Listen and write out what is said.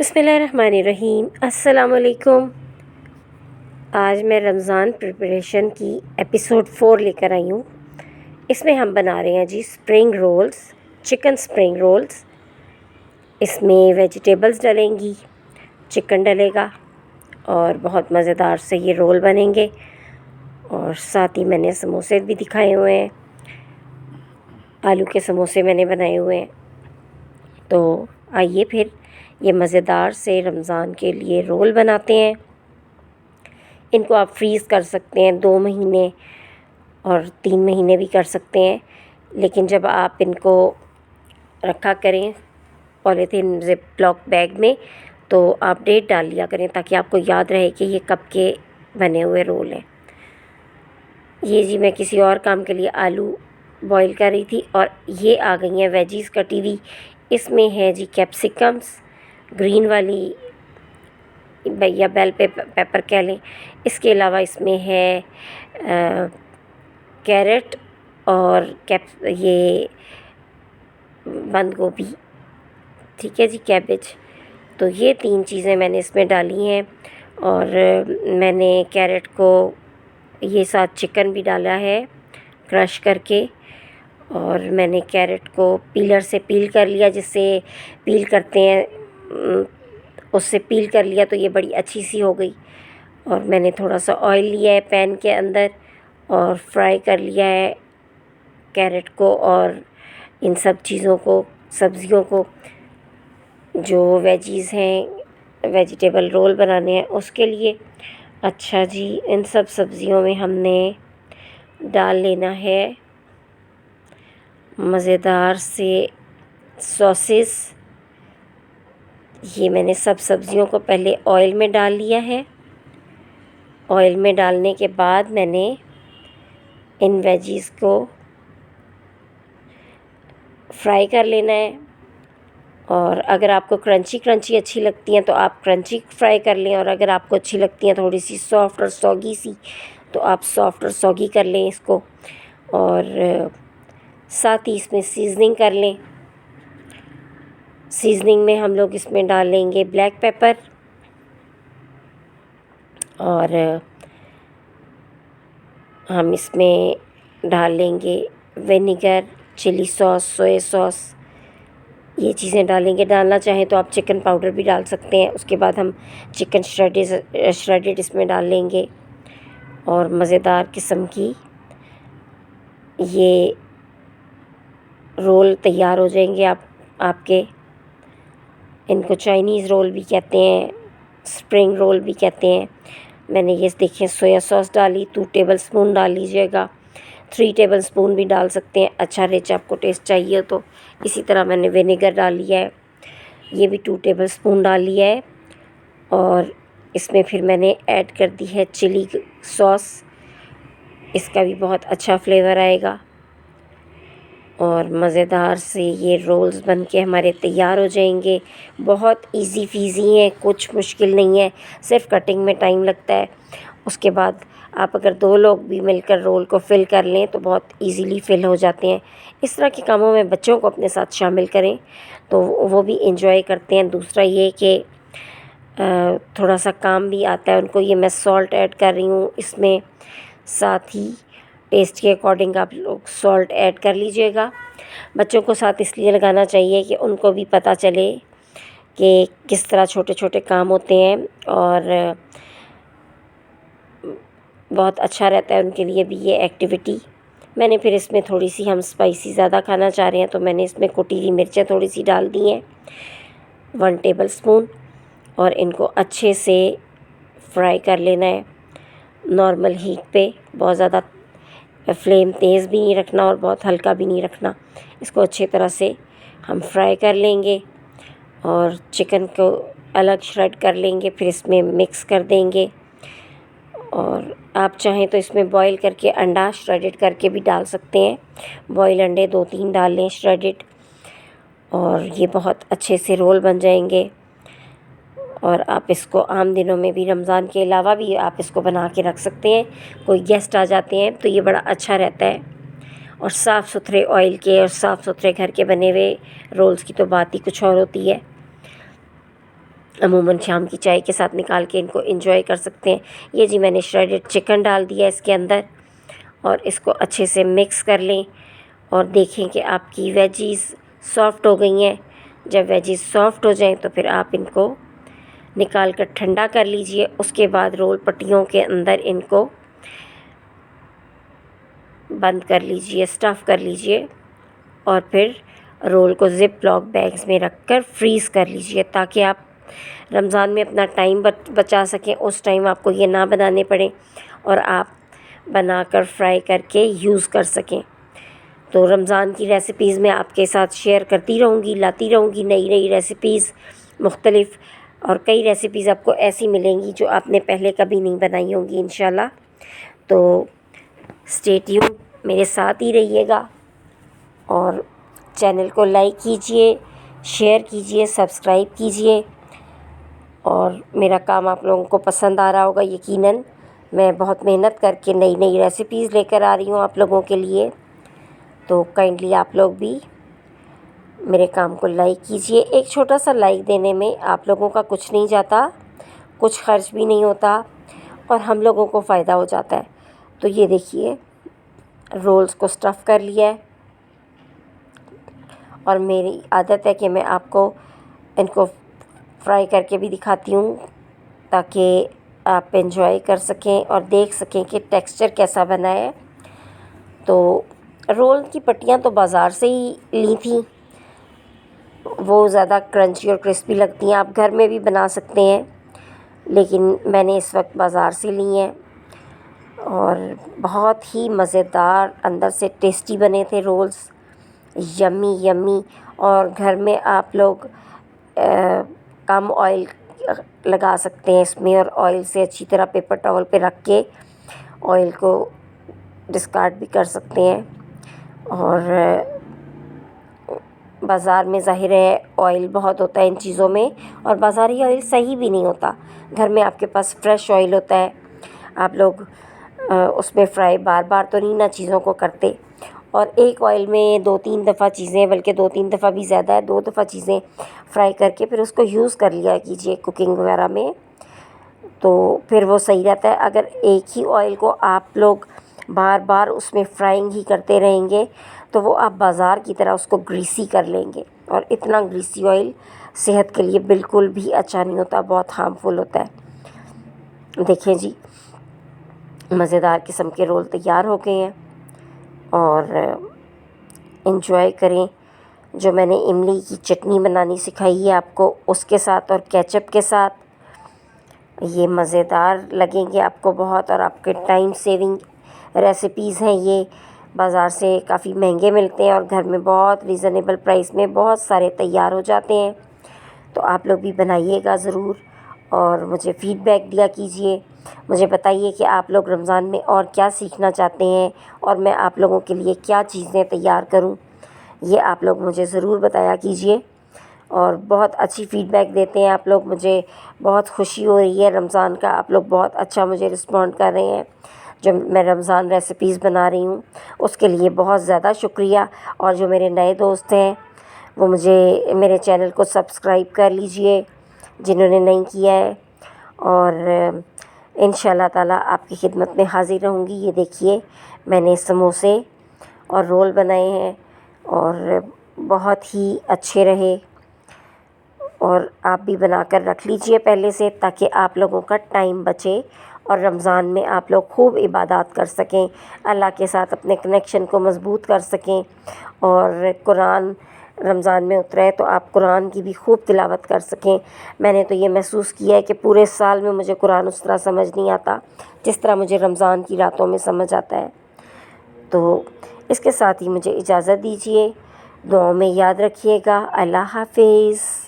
बिस्मिल्लाहिर्रहमानिर्रहीम। अस्सलाम वालेकुम। आज मैं रमज़ान प्रिपरेशन की एपिसोड 4 लेकर आई हूँ। इसमें हम बना रहे हैं जी spring rolls, chicken spring rolls. इसमें वेजिटेबल्स डलेंगी, चिकन डलेगा और बहुत मज़ेदार से ये रोल बनेंगे। और साथ ही मैंने समोसे भी दिखाए हुए हैं, आलू के समोसे मैंने बनाए हुए हैं। तो आइए फिर ये मज़ेदार से रमज़ान के लिए रोल बनाते हैं। इनको आप फ्रीज़ कर सकते हैं 2 महीने और 3 महीने भी कर सकते हैं, लेकिन जब आप इनको रखा करें पॉलीथीन ज़िप-लॉक बैग में तो आप डेट डाल लिया करें ताकि आपको याद रहे कि ये कब के बने हुए रोल हैं। ये जी मैं किसी और काम के लिए आलू बॉईल कर रही थी और ये आ गई हैं वेजीज़ कटी हुई। इसमें है जी कैप्सिकम्स, ग्रीन वाली या बेल पेपर कह लें। इसके अलावा इसमें है कैरेट और ये बंद गोभी, ठीक है जी, कैबेज। तो ये 3 चीज़ें मैंने इसमें डाली हैं और मैंने कैरेट को ये साथ चिकन भी डाला है क्रश करके। और मैंने कैरेट को पीलर से पील कर लिया, जिससे पील करते हैं उससे पील कर लिया तो ये बड़ी अच्छी सी हो गई। और मैंने थोड़ा सा ऑयल लिया है पैन के अंदर और फ्राई कर लिया है कैरेट को और इन सब चीज़ों को, सब्ज़ियों को। जो वेजीज़ हैं, वेजिटेबल रोल बनाने हैं उसके लिए। अच्छा जी, इन सब सब्ज़ियों में हमने डाल लेना है मज़ेदार से सॉसेस। ये मैंने सब सब्ज़ियों को पहले ऑयल में डाल लिया है। ऑयल में डालने के बाद मैंने इन वेजीज़ को फ्राई कर लेना है। और अगर आपको क्रंची क्रंची अच्छी लगती हैं तो आप क्रंची फ्राई कर लें, और अगर आपको अच्छी लगती हैं थोड़ी सी सॉफ्ट और सॉगी सी तो आप सॉफ्ट और सॉगी कर लें इसको। और साथ ही इसमें सीजनिंग कर लें। सीजनिंग में हम लोग इसमें डाल लेंगे ब्लैक पेपर और हम इसमें डाल लेंगे vinegar, chilli sauce, soya sauce. ये चीज़ें डालेंगे। डालना चाहें तो आप चिकन पाउडर भी डाल सकते हैं। उसके बाद हम चिकन श्रेडेड इसमें डाल लेंगे और मज़ेदार किस्म की ये रोल तैयार हो जाएंगे आपके। इनको चाइनीज़ रोल भी कहते हैं, स्प्रिंग रोल भी कहते हैं। मैंने ये देखिए सोया सॉस डाली, 2 टेबलस्पून डाल लीजिएगा, 3 टेबलस्पून भी डाल सकते हैं, अच्छा रिच आपको टेस्ट चाहिए तो। इसी तरह मैंने विनेगर डाल लिया है, ये भी 2 टेबलस्पून डाल लिया है। और इसमें फिर मैंने ऐड कर दी है चिली सॉस, इसका भी बहुत अच्छा फ्लेवर आएगा। और मज़ेदार से ये रोल्स बन के हमारे तैयार हो जाएंगे। बहुत इजी फीजी हैं, कुछ मुश्किल नहीं है, सिर्फ कटिंग में टाइम लगता है। उसके बाद आप अगर 2 लोग भी मिलकर रोल को फ़िल कर लें तो बहुत इजीली फ़िल हो जाते हैं। इस तरह के कामों में बच्चों को अपने साथ शामिल करें तो वो भी इंजॉय करते हैं। दूसरा ये कि थोड़ा सा काम भी आता है उनको। ये मैं सॉल्ट ऐड कर रही हूँ इसमें, साथ ही टेस्ट के अकॉर्डिंग आप लोग सॉल्ट ऐड कर लीजिएगा। बच्चों को साथ इसलिए लगाना चाहिए कि उनको भी पता चले कि किस तरह छोटे छोटे काम होते हैं और बहुत अच्छा रहता है उनके लिए भी ये एक्टिविटी। मैंने फिर इसमें थोड़ी सी, हम स्पाइसी ज़्यादा खाना चाह रहे हैं तो मैंने इसमें कुटी हुई मिर्चें थोड़ी सी डाल दी हैं, 1 टेबलस्पून। और इनको अच्छे से फ्राई कर लेना है नॉर्मल हीट पे। बहुत ज़्यादा फ्लेम तेज़ भी नहीं रखना और बहुत हल्का भी नहीं रखना। इसको अच्छी तरह से हम फ्राई कर लेंगे और चिकन को अलग श्रेड कर लेंगे, फिर इसमें मिक्स कर देंगे। और आप चाहें तो इसमें बॉईल करके अंडा श्रेडेड करके भी डाल सकते हैं। बॉईल अंडे 2-3 डाल लें श्रेडेड, और ये बहुत अच्छे से रोल बन जाएंगे। और आप इसको आम दिनों में भी, रमज़ान के अलावा भी आप इसको बना के रख सकते हैं। कोई गेस्ट आ जाते हैं तो ये बड़ा अच्छा रहता है। और साफ़ सुथरे ऑयल के और साफ़ सुथरे घर के बने हुए रोल्स की तो बात ही कुछ और होती है। अमूमन शाम की चाय के साथ निकाल के इनको एंजॉय कर सकते हैं। ये जी मैंने श्रेडेड चिकन डाल दिया इसके अंदर और इसको अच्छे से मिक्स कर लें और देखें कि आपकी वेजीज़ सॉफ़्ट हो गई हैं। जब वेजीज़ सॉफ़्ट हो जाएं तो फिर आप इनको निकाल कर ठंडा कर लीजिए। उसके बाद रोल पट्टियों के अंदर इनको बंद कर लीजिए, स्टफ़ कर लीजिए और फिर रोल को ज़िप लॉक बैग्स में रख कर फ्रीज़ कर लीजिए ताकि आप रमज़ान में अपना टाइम बचा सकें। उस टाइम आपको ये ना बनाने पड़े और आप बनाकर फ्राई करके यूज़ कर सकें। तो रमज़ान की रेसिपीज़ मैं आपके साथ शेयर करती रहूँगी, लाती रहूँगी नई नई रेसिपीज़ मुख्तलिफ़, और कई रेसिपीज़ आपको ऐसी मिलेंगी जो आपने पहले कभी नहीं बनाई होंगी इंशाल्लाह। तो स्टे ट्यून, मेरे साथ ही रहिएगा और चैनल को लाइक कीजिए, शेयर कीजिए, सब्सक्राइब कीजिए। और मेरा काम आप लोगों को पसंद आ रहा होगा यकीनन। मैं बहुत मेहनत करके नई नई रेसिपीज़ लेकर आ रही हूँ आप लोगों के लिए। तो काइंडली आप लोग भी मेरे काम को लाइक कीजिए। एक छोटा सा लाइक देने में आप लोगों का कुछ नहीं जाता, कुछ खर्च भी नहीं होता और हम लोगों को फ़ायदा हो जाता है। तो ये देखिए रोल्स को स्टफ़ कर लिया है और मेरी आदत है कि मैं आपको इनको फ्राई करके भी दिखाती हूँ ताकि आप एंजॉय कर सकें और देख सकें कि टेक्सचर कैसा बना है। तो रोल की पट्टियाँ तो बाज़ार से ही ली थी, वो ज़्यादा क्रंची और क्रिस्पी लगती हैं। आप घर में भी बना सकते हैं लेकिन मैंने इस वक्त बाज़ार से ली हैं और बहुत ही मज़ेदार अंदर से टेस्टी बने थे रोल्स, यम्मी यम्मी। और घर में आप लोग कम ऑयल लगा सकते हैं इसमें और ऑयल से अच्छी तरह पेपर टॉवल पे रख के ऑयल को डिस्कार्ड भी कर सकते हैं। और बाज़ार में ज़ाहिर है ऑयल बहुत होता है इन चीज़ों में और बाज़ारी ऑयल सही भी नहीं होता। घर में आपके पास फ्रेश ऑयल होता है, आप लोग उसमें फ्राई बार बार तो नहीं ना चीज़ों को करते। और एक ऑयल में 2-3 दफ़ा चीज़ें, बल्कि 2-3 दफ़ा भी ज़्यादा है, 2 दफ़ा चीज़ें फ्राई करके फिर उसको यूज़ कर लिया कीजिए कुकिंग वगैरह में, तो फिर वो सही रहता है। अगर एक ही ऑयल को आप लोग बार बार उसमें फ्राइंग ही करते रहेंगे तो वो आप बाज़ार की तरह उसको ग्रीसी कर लेंगे और इतना ग्रीसी ऑयल सेहत के लिए बिल्कुल भी अच्छा नहीं होता, बहुत हार्मफुल होता है। देखें जी मज़ेदार किस्म के रोल तैयार हो गए हैं और एंजॉय करें। जो मैंने इमली की चटनी बनानी सिखाई है आपको उसके साथ और केचप के साथ, ये मज़ेदार लगेंगे आपको बहुत और आपके टाइम सेविंग रेसिपीज़ हैं ये। बाज़ार से काफ़ी महंगे मिलते हैं और घर में बहुत रीज़नेबल प्राइस में बहुत सारे तैयार हो जाते हैं। तो आप लोग भी बनाइएगा ज़रूर और मुझे फ़ीडबैक दिया कीजिए। मुझे बताइए कि आप लोग रमज़ान में और क्या सीखना चाहते हैं और मैं आप लोगों के लिए क्या चीज़ें तैयार करूं, ये आप लोग मुझे ज़रूर बताया कीजिए। और बहुत अच्छी फ़ीडबैक देते हैं आप लोग, मुझे बहुत खुशी हो रही है रमज़ान का। आप लोग बहुत अच्छा मुझे रिस्पॉन्ड कर रहे हैं जो मैं रमज़ान रेसिपीज़ बना रही हूँ, उसके लिए बहुत ज़्यादा शुक्रिया। और जो मेरे नए दोस्त हैं वो मुझे मेरे चैनल को सब्सक्राइब कर लीजिए जिन्होंने नहीं किया है। और इंशाल्लाह ताला आपकी खिदमत में हाज़िर रहूँगी। ये देखिए मैंने समोसे और रोल बनाए हैं और बहुत ही अच्छे रहे और आप भी बनाकर रख लीजिए पहले से ताकि आप लोगों का टाइम बचे और रमज़ान में आप लोग खूब इबादत कर सकें, अल्लाह के साथ अपने कनेक्शन को मज़बूत कर सकें। और कुरान रमज़ान में उतरा है तो आप कुरान की भी खूब तिलावत कर सकें। मैंने तो ये महसूस किया है कि पूरे साल में मुझे कुरान उस तरह समझ नहीं आता जिस तरह मुझे रमज़ान की रातों में समझ आता है। तो इसके साथ ही मुझे इजाज़त दीजिए, दुआओं में याद रखिएगा। अल्लाह हाफ़िज़।